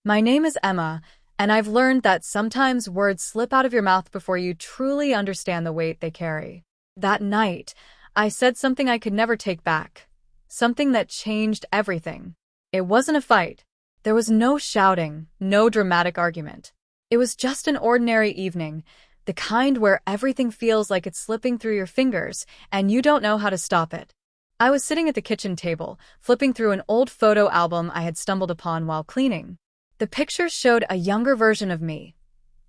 My name is Emma, and I've learned that sometimes words slip out of your mouth before you truly understand the weight they carry. That night, I said something I could never take back. Something that changed everything. It wasn't a fight. There was no shouting, no dramatic argument. It was just an ordinary evening, the kind where everything feels like it's slipping through your fingers and you don't know how to stop it. I was sitting at the kitchen table, flipping through an old photo album I had stumbled upon while cleaning. The pictures showed a younger version of me,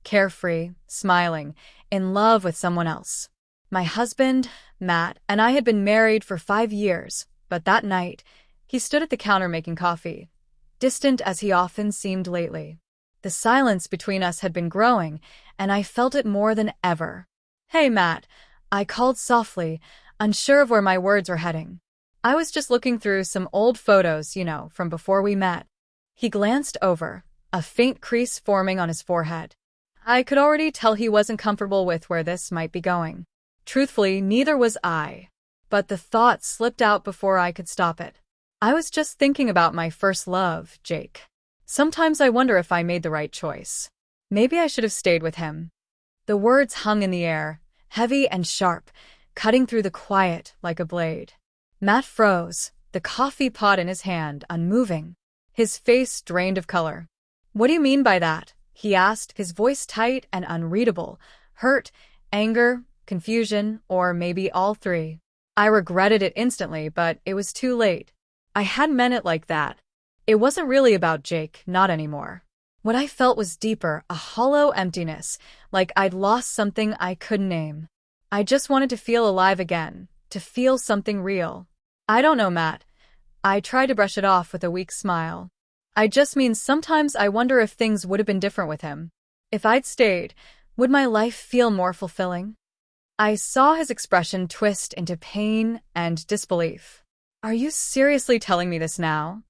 carefree, smiling, in love with someone else. My husband, Matt, and I had been married for 5 years, but that night, he stood at the counter making coffee, distant as he often seemed lately. The silence between us had been growing, and I felt it more than ever. "Hey, Matt," I called softly, unsure of where my words were heading. "I was just looking through some old photos, from before we met." He glanced over, a faint crease forming on his forehead. I could already tell he wasn't comfortable with where this might be going. Truthfully, neither was I. But the thought slipped out before I could stop it. I was just thinking about my first love, Jake. Sometimes I wonder if I made the right choice. Maybe I should have stayed with him. The words hung in the air, heavy and sharp, cutting through the quiet like a blade. Matt froze, the coffee pot in his hand, unmoving. His face drained of color. "What do you mean by that?" he asked, his voice tight and unreadable. Hurt, anger, confusion, or maybe all three. I regretted it instantly, but it was too late. I hadn't meant it like that. It wasn't really about Jake, not anymore. What I felt was deeper, a hollow emptiness, like I'd lost something I couldn't name. I just wanted to feel alive again, to feel something real. "I don't know, Matt." I tried to brush it off with a weak smile. "I just mean sometimes I wonder if things would have been different with him. If I'd stayed, would my life feel more fulfilling?" I saw his expression twist into pain and disbelief. "Are you seriously telling me this now?"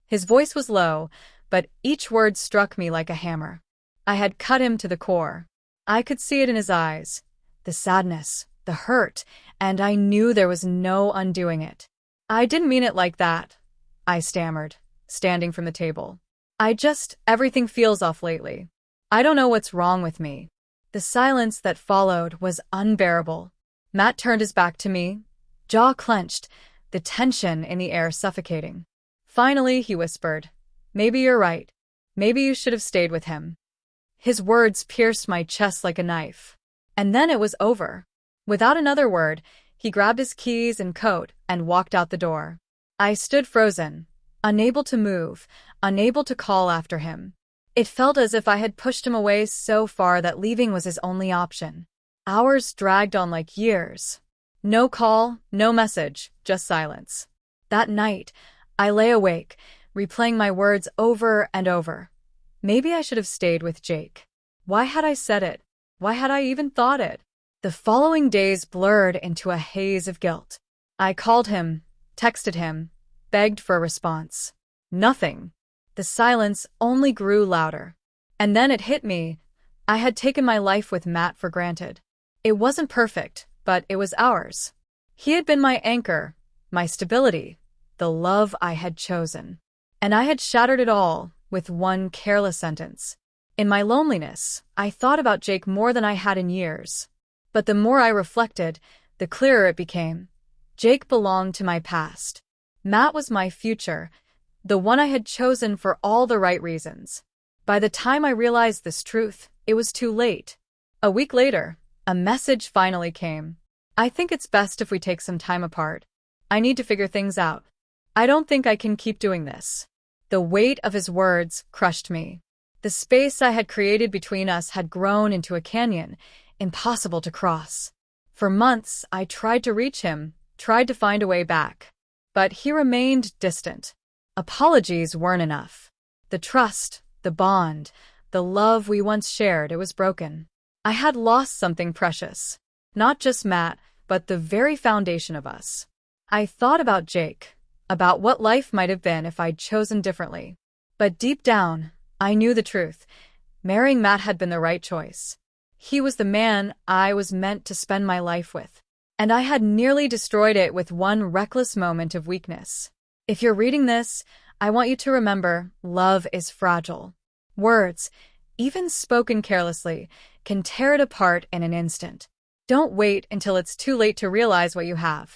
His voice was low, but each word struck me like a hammer. I had cut him to the core. I could see it in his eyes, the sadness, the hurt, and I knew there was no undoing it. "I didn't mean it like that," I stammered, standing from the table. Everything feels off lately. I don't know what's wrong with me." The silence that followed was unbearable. Matt turned his back to me, jaw clenched, the tension in the air suffocating. Finally, he whispered, "Maybe you're right. Maybe you should have stayed with him." His words pierced my chest like a knife. And then it was over. Without another word, he grabbed his keys and coat and walked out the door. I stood frozen, unable to move, unable to call after him. It felt as if I had pushed him away so far that leaving was his only option. Hours dragged on like years. No call, no message, just silence. That night, I lay awake, replaying my words over and over. Maybe I should have stayed with Jake. Why had I said it? Why had I even thought it? The following days blurred into a haze of guilt. I called him, texted him, begged for a response. Nothing. The silence only grew louder. And then it hit me. I had taken my life with Matt for granted. It wasn't perfect, but it was ours. He had been my anchor, my stability, the love I had chosen. And I had shattered it all with one careless sentence. In my loneliness, I thought about Jake more than I had in years. But the more I reflected, the clearer it became. Jake belonged to my past. Matt was my future, the one I had chosen for all the right reasons. By the time I realized this truth, it was too late. A week later, a message finally came. "I think it's best if we take some time apart. I need to figure things out. I don't think I can keep doing this." The weight of his words crushed me. The space I had created between us had grown into a canyon, impossible to cross. For months, I tried to reach him, tried to find a way back. But he remained distant. Apologies weren't enough. The trust, the bond, the love we once shared, it was broken. I had lost something precious. Not just Matt, but the very foundation of us. I thought about Jake, about what life might have been if I'd chosen differently. But deep down, I knew the truth. Marrying Matt had been the right choice. He was the man I was meant to spend my life with. And I had nearly destroyed it with one reckless moment of weakness. If you're reading this, I want you to remember, love is fragile. Words, even spoken carelessly, can tear it apart in an instant. Don't wait until it's too late to realize what you have.